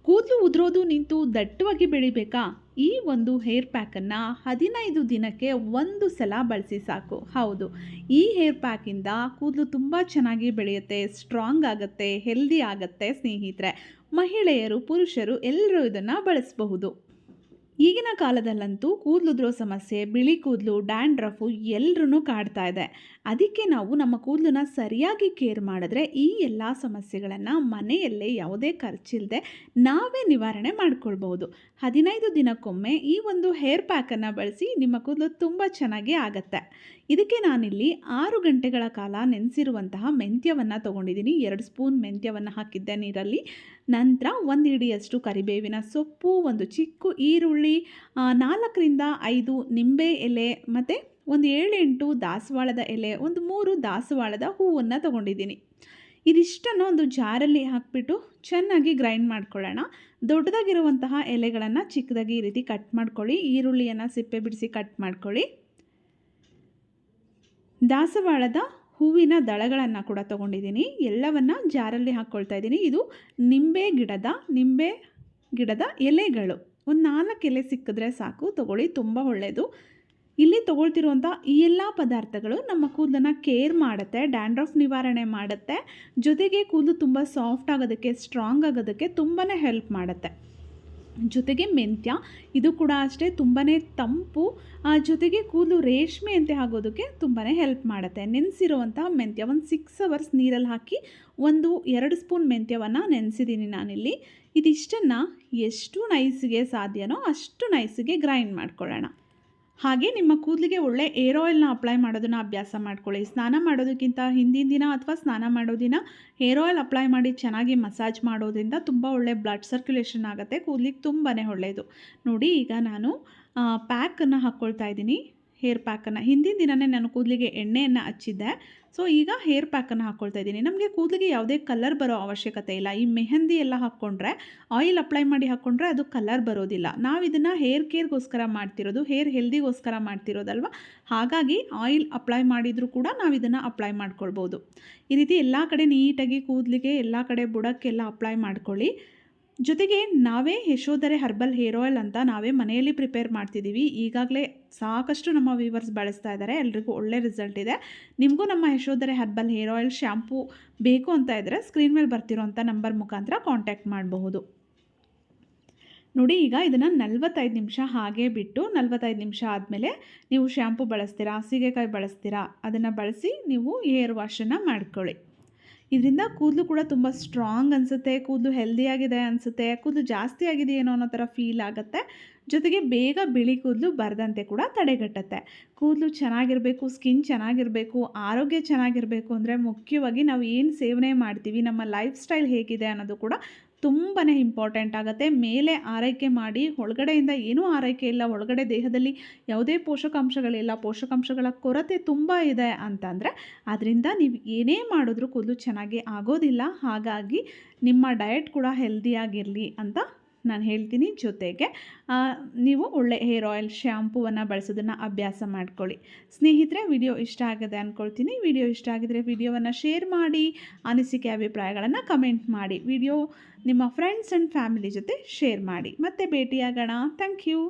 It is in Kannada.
ಕೂದಲು ಉದುರೋದು ನಿಂತು ದಟ್ಟವಾಗಿ ಬೆಳಿಬೇಕಾ? ಈ ಒಂದು ಹೇರ್ ಪ್ಯಾಕನ್ನು 15 ದಿನಕ್ಕೆ ಒಂದು ಸಲ ಬಳಸಿ ಸಾಕು. ಹೌದು, ಈ ಹೇರ್ ಪ್ಯಾಕಿಂದ ಕೂದಲು ತುಂಬ ಚೆನ್ನಾಗಿ ಬೆಳೆಯುತ್ತೆ, ಸ್ಟ್ರಾಂಗ್ ಆಗುತ್ತೆ, ಹೆಲ್ದಿ ಆಗುತ್ತೆ ಸ್ನೇಹಿತರೆ. ಮಹಿಳೆಯರು, ಪುರುಷರು ಎಲ್ಲರೂ ಇದನ್ನು ಬಳಸಬಹುದು. ಈಗಿನ ಕಾಲದಲ್ಲಂತೂ ಕೂದಲುದ್ರೋ ಸಮಸ್ಯೆ, ಬಿಳಿ ಕೂದಲು, ಡ್ಯಾಂಡ್ರಫು ಎಲ್ಲರೂ ಕಾಡ್ತಾ ಇದೆ. ಅದಕ್ಕೆ ನಾವು ನಮ್ಮ ಕೂದಲನ್ನ ಸರಿಯಾಗಿ ಕೇರ್ ಮಾಡಿದ್ರೆ ಈ ಎಲ್ಲ ಸಮಸ್ಯೆಗಳನ್ನು ಮನೆಯಲ್ಲೇ ಯಾವುದೇ ಖರ್ಚಿಲ್ಲದೆ ನಾವೇ ನಿವಾರಣೆ ಮಾಡ್ಕೊಳ್ಬಹುದು. 15 ದಿನಕ್ಕೊಮ್ಮೆ ಈ ಒಂದು ಹೇರ್ ಪ್ಯಾಕನ್ನು ಬಳಸಿ ನಿಮ್ಮ ಕೂದಲು ತುಂಬ ಚೆನ್ನಾಗಿ ಆಗುತ್ತೆ. ಇದಕ್ಕೆ ನಾನಿಲ್ಲಿ 6 ಗಂಟೆಗಳ ಕಾಲ ನೆನೆಸಿರುವಂತಹ ಮೆಂತ್ಯವನ್ನು ತೊಗೊಂಡಿದ್ದೀನಿ. 2 ಸ್ಪೂನ್ ಮೆಂತ್ಯವನ್ನು ಹಾಕಿದ್ದೆ ನೀರಲ್ಲಿ. ನಂತರ 1 ಹಿಡಿಯಷ್ಟು ಕರಿಬೇವಿನ ಸೊಪ್ಪು, ಒಂದು ಚಿಕ್ಕ ಈರುಳ್ಳಿ, 4ರಿಂದ 5 ನಿಂಬೆ ಎಲೆ ಮತ್ತು ಒಂದು 7-8 ದಾಸವಾಳದ ಎಲೆ, ಒಂದು 3 ದಾಸವಾಳದ ಹೂವನ್ನು ತೊಗೊಂಡಿದ್ದೀನಿ. ಇದಿಷ್ಟನ್ನು ಒಂದು ಜಾರಲ್ಲಿ ಹಾಕಿಬಿಟ್ಟು ಚೆನ್ನಾಗಿ ಗ್ರೈಂಡ್ ಮಾಡ್ಕೊಳ್ಳೋಣ. ದೊಡ್ಡದಾಗಿರುವಂತಹ ಎಲೆಗಳನ್ನು ಚಿಕ್ಕದಾಗಿ ಈ ರೀತಿ ಕಟ್ ಮಾಡ್ಕೊಳ್ಳಿ. ಈರುಳ್ಳಿಯನ್ನು ಸಿಪ್ಪೆ ಬಿಡಿಸಿ ಕಟ್ ಮಾಡ್ಕೊಳ್ಳಿ. ದಾಸವಾಳದ ಹೂವಿನ ದಳಗಳನ್ನು ಕೂಡ ತೊಗೊಂಡಿದ್ದೀನಿ. ಎಲ್ಲವನ್ನು ಜಾರಲ್ಲಿ ಹಾಕ್ಕೊಳ್ತಾ ಇದ್ದೀನಿ. ಇದು ನಿಂಬೆ ಗಿಡದ ಎಲೆಗಳು. ಒಂದು 4 ಎಲೆ ಸಿಕ್ಕಿದ್ರೆ ಸಾಕು, ತೊಗೊಳ್ಳಿ, ತುಂಬ ಒಳ್ಳೆಯದು. ಇಲ್ಲಿ ತೊಗೊಳ್ತಿರುವಂಥ ಈ ಎಲ್ಲ ಪದಾರ್ಥಗಳು ನಮ್ಮ ಕೂದಲನ್ನು ಕೇರ್ ಮಾಡುತ್ತೆ, ಡ್ಯಾಂಡ್ರಫ್ ನಿವಾರಣೆ ಮಾಡುತ್ತೆ, ಜೊತೆಗೆ ಕೂದಲು ತುಂಬ ಸಾಫ್ಟ್ ಆಗೋದಕ್ಕೆ, ಸ್ಟ್ರಾಂಗ್ ಆಗೋದಕ್ಕೆ ತುಂಬಾ ಹೆಲ್ಪ್ ಮಾಡುತ್ತೆ. ಜೊತೆಗೆ ಮೆಂತ್ಯ, ಇದು ಕೂಡ ಅಷ್ಟೇ ತುಂಬಾ ತಂಪು, ಜೊತೆಗೆ ಕೂದಲು ರೇಷ್ಮೆಯಂತೆ ಆಗೋದಕ್ಕೆ ತುಂಬಾ ಹೆಲ್ಪ್ ಮಾಡುತ್ತೆ. ನೆನೆಸಿರುವಂಥ ಮೆಂತ್ಯ ಒಂದು 6 ಅವರ್ಸ್ ನೀರಲ್ಲಿ ಹಾಕಿ 1-2 ಸ್ಪೂನ್ ಮೆಂತ್ಯವನ್ನು ನೆನೆಸಿದ್ದೀನಿ ನಾನಿಲ್ಲಿ. ಇದಿಷ್ಟನ್ನು ಎಷ್ಟು ನೈಸಿಗೆ ಸಾಧ್ಯನೋ ಅಷ್ಟು ನೈಸಿಗೆ ಗ್ರೈಂಡ್ ಮಾಡ್ಕೊಳ್ಳೋಣ. ಹಾಗೆ ನಿಮ್ಮ ಕೂದಲಿಗೆ ಒಳ್ಳೆ ಏರ್ ಆಯಿಲ್ನ ಅಪ್ಲೈ ಮಾಡೋದನ್ನು ಅಭ್ಯಾಸ ಮಾಡ್ಕೊಳ್ಳಿ. ಸ್ನಾನ ಮಾಡೋದಕ್ಕಿಂತ ಹಿಂದಿನ ದಿನ ಅಥವಾ ಸ್ನಾನ ಮಾಡೋ ದಿನ ಹೇರ್ ಆಯಿಲ್ ಅಪ್ಲೈ ಮಾಡಿ ಚೆನ್ನಾಗಿ ಮಸಾಜ್ ಮಾಡೋದ್ರಿಂದ ತುಂಬ ಒಳ್ಳೆ ಬ್ಲಡ್ ಸರ್ಕ್ಯುಲೇಷನ್ ಆಗುತ್ತೆ, ಕೂದಲಿಗೆ ತುಂಬಾ ಒಳ್ಳೆಯದು. ನೋಡಿ, ಈಗ ನಾನು ಪ್ಯಾಕನ್ನು ಹಾಕ್ಕೊಳ್ತಾ ಇದ್ದೀನಿ. ಹೇರ್ ಪ್ಯಾಕನ್ನು ಹಿಂದಿನ ದಿನವೇ ನಾನು ಕೂದಲಿಗೆ ಎಣ್ಣೆಯನ್ನು ಹಚ್ಚಿದ್ದೆ. ಸೊ ಈಗ ಹೇರ್ ಪ್ಯಾಕನ್ನು ಹಾಕ್ಕೊಳ್ತಾ ಇದ್ದೀನಿ. ನಮಗೆ ಕೂದಲಿಗೆ ಯಾವುದೇ ಕಲರ್ ಬರೋ ಅವಶ್ಯಕತೆ ಇಲ್ಲ. ಈ ಮೆಹಂದಿ ಎಲ್ಲ ಹಾಕ್ಕೊಂಡ್ರೆ, ಆಯಿಲ್ ಅಪ್ಲೈ ಮಾಡಿ ಹಾಕ್ಕೊಂಡ್ರೆ ಅದು ಕಲರ್ ಬರೋದಿಲ್ಲ. ನಾವು ಇದನ್ನು ಹೇರ್ ಕೇರ್ಗೋಸ್ಕರ ಮಾಡ್ತಿರೋದು, ಹೇರ್ ಹೆಲ್ದಿಗೋಸ್ಕರ ಮಾಡ್ತಿರೋದಲ್ವ. ಹಾಗಾಗಿ ಆಯಿಲ್ ಅಪ್ಲೈ ಮಾಡಿದರೂ ಕೂಡ ನಾವು ಇದನ್ನು ಅಪ್ಲೈ ಮಾಡ್ಕೊಳ್ಬೋದು. ಈ ರೀತಿ ಎಲ್ಲ ಕಡೆ ನೀಟಾಗಿ ಕೂದಲಿಗೆ ಎಲ್ಲ ಕಡೆ ಬುಡಕ್ಕೆಲ್ಲ ಅಪ್ಲೈ ಮಾಡ್ಕೊಳ್ಳಿ. ಜೊತೆಗೆ ನಾವೇ ಯಶೋಧರೆ ಹರ್ಬಲ್ ಹೇರ್ ಆಯಿಲ್ ಅಂತ ನಾವೇ ಮನೆಯಲ್ಲಿ ಪ್ರಿಪೇರ್ ಮಾಡ್ತಿದ್ದೀವಿ. ಈಗಾಗಲೇ ಸಾಕಷ್ಟು ನಮ್ಮ ವ್ಯೂವರ್ಸ್ ಬಳಸ್ತಾ ಇದ್ದಾರೆ, ಎಲ್ರಿಗೂ ಒಳ್ಳೆ ರಿಸಲ್ಟ್ ಇದೆ. ನಿಮಗೂ ನಮ್ಮ Yashodhara herbal hair oil shampoo ಬೇಕು ಅಂತ ಇದ್ದರೆ ಸ್ಕ್ರೀನ್ ಮೇಲೆ ಬರ್ತಿರೋಂಥ ನಂಬರ್ ಮುಖಾಂತರ ಕಾಂಟ್ಯಾಕ್ಟ್ ಮಾಡಬಹುದು. ನೋಡಿ, ಈಗ ಇದನ್ನು 45 ನಿಮಿಷ ಹಾಗೆ ಬಿಟ್ಟು 45 ನಿಮಿಷ ಆದಮೇಲೆ ನೀವು ಶ್ಯಾಂಪೂ ಬಳಸ್ತೀರಾ, ಸೀಗೆಕಾಯಿ ಬಳಸ್ತೀರಾ, ಅದನ್ನು ಬಳಸಿ ನೀವು ಹೇರ್ ವಾಶನ್ನು ಮಾಡ್ಕೊಳ್ಳಿ. ಇದರಿಂದ ಕೂದಲು ಕೂಡ ತುಂಬ ಸ್ಟ್ರಾಂಗ್ ಅನಿಸುತ್ತೆ, ಕೂದಲು ಹೆಲ್ದಿಯಾಗಿದೆ ಅನಿಸುತ್ತೆ, ಕೂದಲು ಜಾಸ್ತಿ ಆಗಿದೆಯೇನೋ ಅನ್ನೋ ಥರ ಫೀಲ್ ಆಗುತ್ತೆ. ಜೊತೆಗೆ ಬೇಗ ಬಿಳಿ ಕೂದಲು ಬರದಂತೆ ಕೂಡ ತಡೆಗಟ್ಟುತ್ತೆ. ಕೂದಲು ಚೆನ್ನಾಗಿರಬೇಕು, ಸ್ಕಿನ್ ಚೆನ್ನಾಗಿರಬೇಕು, ಆರೋಗ್ಯ ಚೆನ್ನಾಗಿರಬೇಕು ಅಂದರೆ ಮುಖ್ಯವಾಗಿ ನಾವು ಏನು ಸೇವನೆ ಮಾಡ್ತೀವಿ, ನಮ್ಮ ಲೈಫ್ ಸ್ಟೈಲ್ ಹೇಗಿದೆ ಅನ್ನೋದು ಕೂಡ ತುಂಬಾ ಇಂಪಾರ್ಟೆಂಟ್ ಆಗುತ್ತೆ. ಮೇಲೆ ಆರೈಕೆ ಮಾಡಿ ಒಳಗಡೆಯಿಂದ ಏನೂ ಆರೈಕೆ ಇಲ್ಲ, ಒಳಗಡೆ ದೇಹದಲ್ಲಿ ಯಾವುದೇ ಪೋಷಕಾಂಶಗಳಿಲ್ಲ, ಪೋಷಕಾಂಶಗಳ ಕೊರತೆ ತುಂಬ ಇದೆ ಅಂತಂದರೆ ಅದರಿಂದ ನೀವು ಏನೇ ಮಾಡಿದ್ರೂ ಕೂದಲು ಚೆನ್ನಾಗಿ ಆಗೋದಿಲ್ಲ. ಹಾಗಾಗಿ ನಿಮ್ಮ ಡಯಟ್ ಕೂಡ ಹೆಲ್ದಿಯಾಗಿರಲಿ ಅಂತ ನಾನು ಹೇಳ್ತೀನಿ. ಜೊತೆಗೆ ನೀವು ಒಳ್ಳೆ ಹೇರ್ ಆಯಿಲ್ ಶ್ಯಾಂಪೂವನ್ನು ಬಳಸೋದನ್ನು ಅಭ್ಯಾಸ ಮಾಡ್ಕೊಳ್ಳಿ. ಸ್ನೇಹಿತರೆ, ವಿಡಿಯೋ ಇಷ್ಟ ಆಗಿದೆ ಅಂದ್ಕೊಳ್ತೀನಿ. ವಿಡಿಯೋ ಇಷ್ಟ ಆಗಿದರೆ ವಿಡಿಯೋವನ್ನು ಶೇರ್ ಮಾಡಿ, ಅನಿಸಿಕೆ ಅಭಿಪ್ರಾಯಗಳನ್ನು ಕಮೆಂಟ್ ಮಾಡಿ, ವಿಡಿಯೋ ನಿಮ್ಮ ಫ್ರೆಂಡ್ಸ್ ಆ್ಯಂಡ್ ಫ್ಯಾಮಿಲಿ ಜೊತೆ ಶೇರ್ ಮಾಡಿ. ಮತ್ತೆ ಭೇಟಿಯಾಗೋಣ. Thank you.